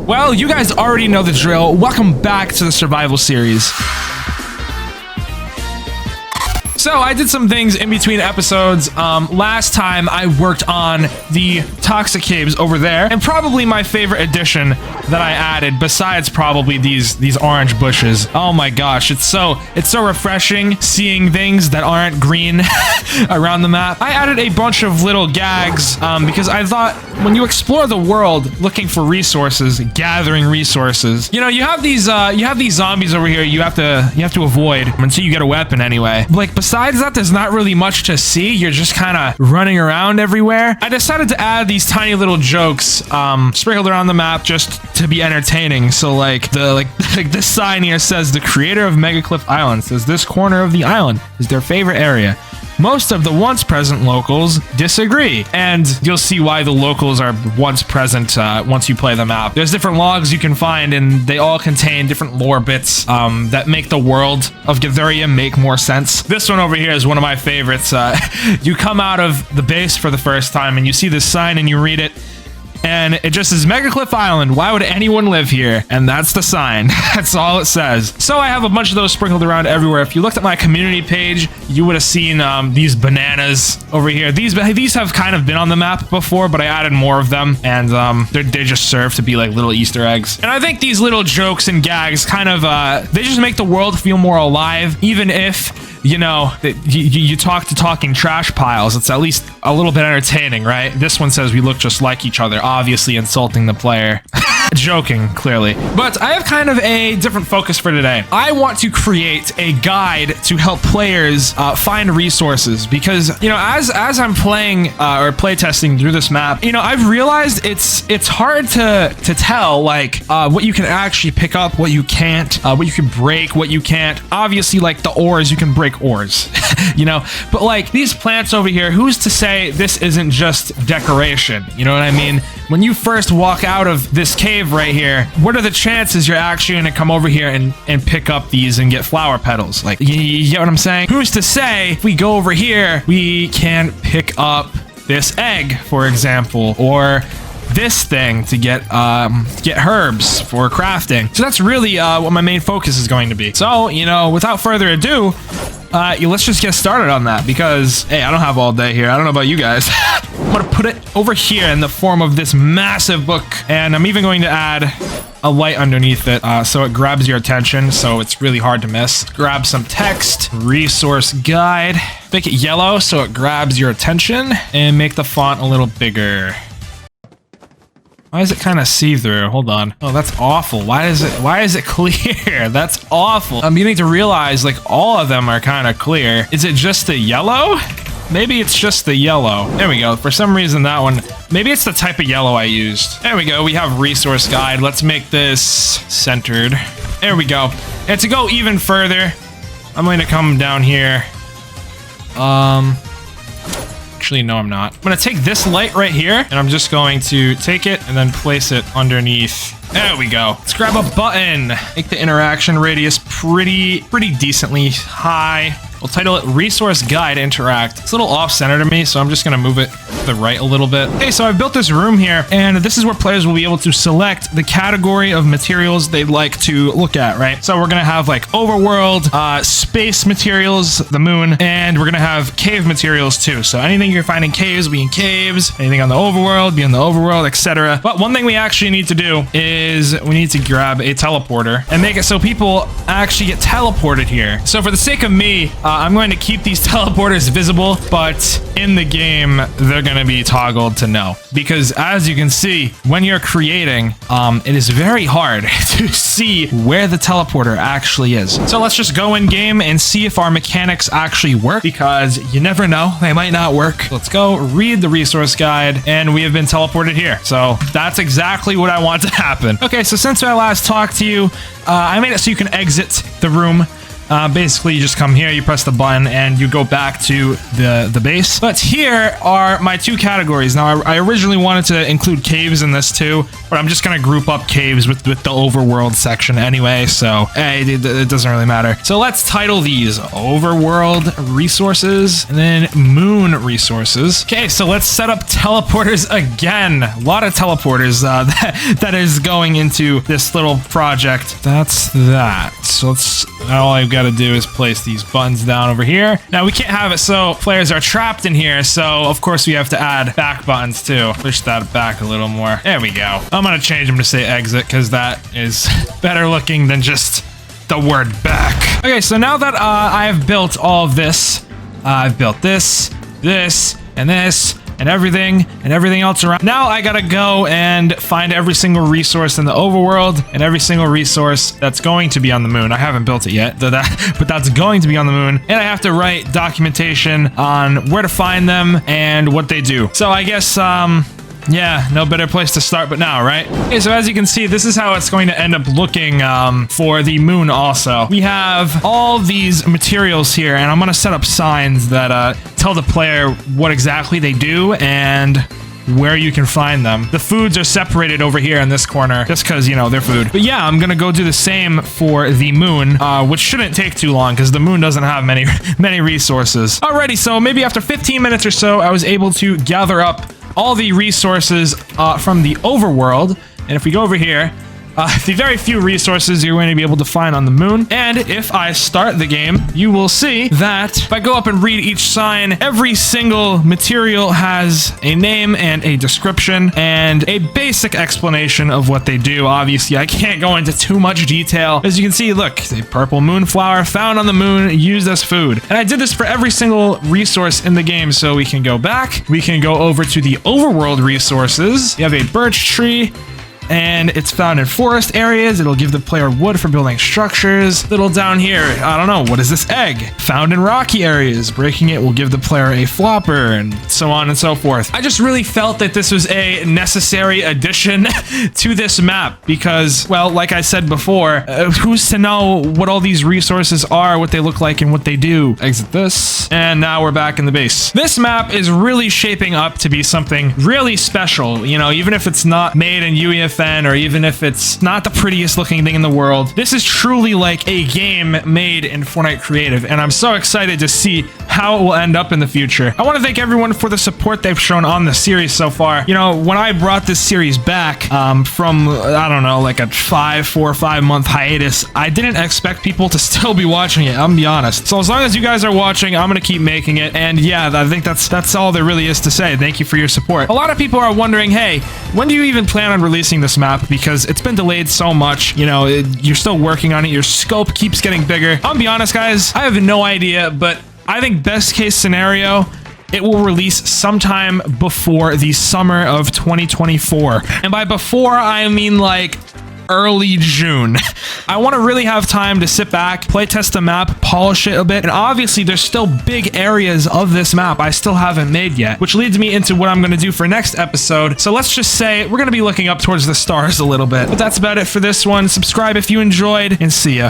Well, you guys already know the drill. Welcome back to the survival series. So I did some things in between episodes. Last time I worked on the toxic caves over there, and probably my favorite addition that I added, besides probably these orange bushes. Oh my gosh, it's so refreshing seeing things that aren't green around the map. I added a bunch of little gags because I thought when you explore the world looking for resources, gathering resources, you know, you have these zombies over here you have to avoid until you get a weapon anyway. Like, besides that, there's not really much to see. You're just kind of running around everywhere. I decided to add these tiny little jokes sprinkled around the map just to be entertaining. So like this sign here says, the creator of Megacliff Island says this corner of the island is their favorite area. Most of the once present locals disagree, and you'll see why the locals are once present once you play the map. There's different logs you can find, and they all contain different lore bits that make the world of Gatheria make more sense. This one over here is one of my favorites. You come out of the base for the first time, and you see this sign, and you read it, and it just says, Megacliff Island, why would anyone live here? And that's the sign. That's all it says. So I have a bunch of those sprinkled around everywhere. If you looked at my community page, you would have seen these bananas over here. These have kind of been on the map before, but I added more of them, and they just serve to be like little Easter eggs. And I think these little jokes and gags kind of, they just make the world feel more alive, even if, you know, you talk to talking trash piles. It's at least a little bit entertaining, right? This one says we look just like each other, obviously insulting the player. Joking, clearly. But I have kind of a different focus for today. I want to create a guide to help players find resources, because, you know, as I'm playing or playtesting through this map, you know, I've realized it's hard to tell like what you can actually pick up, what you can't, what you can break, what you can't. Obviously, like the ores, you can break ores, you know, but like these plants over here, who's to say this isn't just decoration? You know what I mean? When you first walk out of this cave right here, what are the chances you're actually going to come over here and pick up these and get flower petals? Like, you get what I'm saying? Who's to say if we go over here, we can pick up this egg, for example, or this thing to get herbs for crafting. So that's really what my main focus is going to be. So, you know, without further ado, let's just get started on that, because, hey, I don't have all day here. I don't know about you guys. I'm gonna put it over here in the form of this massive book, and I'm even going to add a light underneath it so it grabs your attention, so it's really hard to miss. Grab some text, resource guide, make it yellow so it grabs your attention, and make the font a little bigger. Why is it kind of see-through? Hold on. Oh, that's awful. Why is it clear? That's awful. I'm beginning to realize like all of them are kind of clear. Is it just the yellow? Maybe it's just the yellow. There we go. For some reason that one, maybe it's the type of yellow I used. There we go. We have resource guide. Let's make this centered. There we go. And to go even further, I'm going to come down here. Actually, no, I'm not. I'm gonna take this light right here, and I'm just going to take it and then place it underneath. There we go. Let's grab a button. Make the interaction radius pretty decently high. We'll title it Resource Guide Interact. It's a little off-center to me, so I'm just gonna move it to the right a little bit. Okay, so I've built this room here, and this is where players will be able to select the category of materials they'd like to look at, right? So we're gonna have like overworld, space materials, the moon, and we're gonna have cave materials too. So anything you're finding caves, be in caves, anything on the overworld, be in the overworld, etc. But one thing we actually need to do is we need to grab a teleporter and make it so people actually get teleported here. So for the sake of me, I'm going to keep these teleporters visible, but in the game, they're going to be toggled to no. Because as you can see, when you're creating, it is very hard to see where the teleporter actually is. So let's just go in game and see if our mechanics actually work, because you never know, they might not work. Let's go read the resource guide, and we have been teleported here. So that's exactly what I want to happen. Okay, so since I last talked to you, I made it so you can exit the room. Basically, you just come here, you press the button, and you go back to the base. But here are my 2 categories. Now, I originally wanted to include caves in this too, but I'm just gonna group up caves with the overworld section anyway, so hey, it doesn't really matter. So let's title these overworld resources and then moon resources. Okay, so let's set up teleporters again. A lot of teleporters that is going into this little project. That's that. So all I've got to do is place these buttons down over here. Now we can't have it so players are trapped in here, so of course we have to add back buttons too. Push that back a little more. There we go. I'm gonna change them to say exit because that is better looking than just the word back. Okay, so now that I have built all of this, I've built this, and this, and everything else around. Now I gotta go and find every single resource in the overworld and every single resource that's going to be on the moon. I haven't built it yet, but that's going to be on the moon. And I have to write documentation on where to find them and what they do. So I guess, yeah, no better place to start but now, right? Okay, so as you can see, this is how it's going to end up looking for the moon also. We have all these materials here, and I'm going to set up signs that tell the player what exactly they do and where you can find them. The foods are separated over here in this corner just because, you know, they're food. But yeah, I'm gonna go do the same for the moon, which shouldn't take too long because the moon doesn't have many resources. Alrighty, so maybe after 15 minutes or so, I was able to gather up all the resources from the overworld. And if we go over here, the very few resources you're going to be able to find on the moon. And if I start the game, you will see that if I go up and read each sign, every single material has a name and a description and a basic explanation of what they do. Obviously, I can't go into too much detail. As you can see, look, a purple moonflower found on the moon, used as food. And I did this for every single resource in the game. So we can go back, we can go over to the overworld resources. You have a birch tree, and it's found in forest areas. It'll give the player wood for building structures. Little down here, I don't know, what is this egg? Found in rocky areas. Breaking it will give the player a flopper, and so on and so forth. I just really felt that this was a necessary addition to this map because, well, like I said before, who's to know what all these resources are, what they look like, and what they do? Exit this, and now we're back in the base. This map is really shaping up to be something really special, you know, even if it's not made in UEFN, or even if it's not the prettiest looking thing in the world. This is truly like a game made in Fortnite Creative, and I'm so excited to see how it will end up in the future. I want to thank everyone for the support they've shown on the series so far. You know, when I brought this series back from, I don't know, like a 4 or 5 month hiatus, I didn't expect people to still be watching it, I'm gonna be honest. So as long as you guys are watching, I'm gonna keep making it, and yeah, I think that's all there really is to say. Thank you for your support. A lot of people are wondering, hey, when do you even plan on releasing this map? Because it's been delayed so much, you know, you're still working on it, your scope keeps getting bigger. I'll be honest, guys, I have no idea, but I think best case scenario, it will release sometime before the summer of 2024. And by before, I mean like early June. I want to really have time to sit back, play test the map, polish it a bit, and obviously there's still big areas of this map I still haven't made yet, which leads me into what I'm going to do for next episode. So let's just say we're going to be looking up towards the stars a little bit. But that's about it for this one. Subscribe if you enjoyed, and see ya.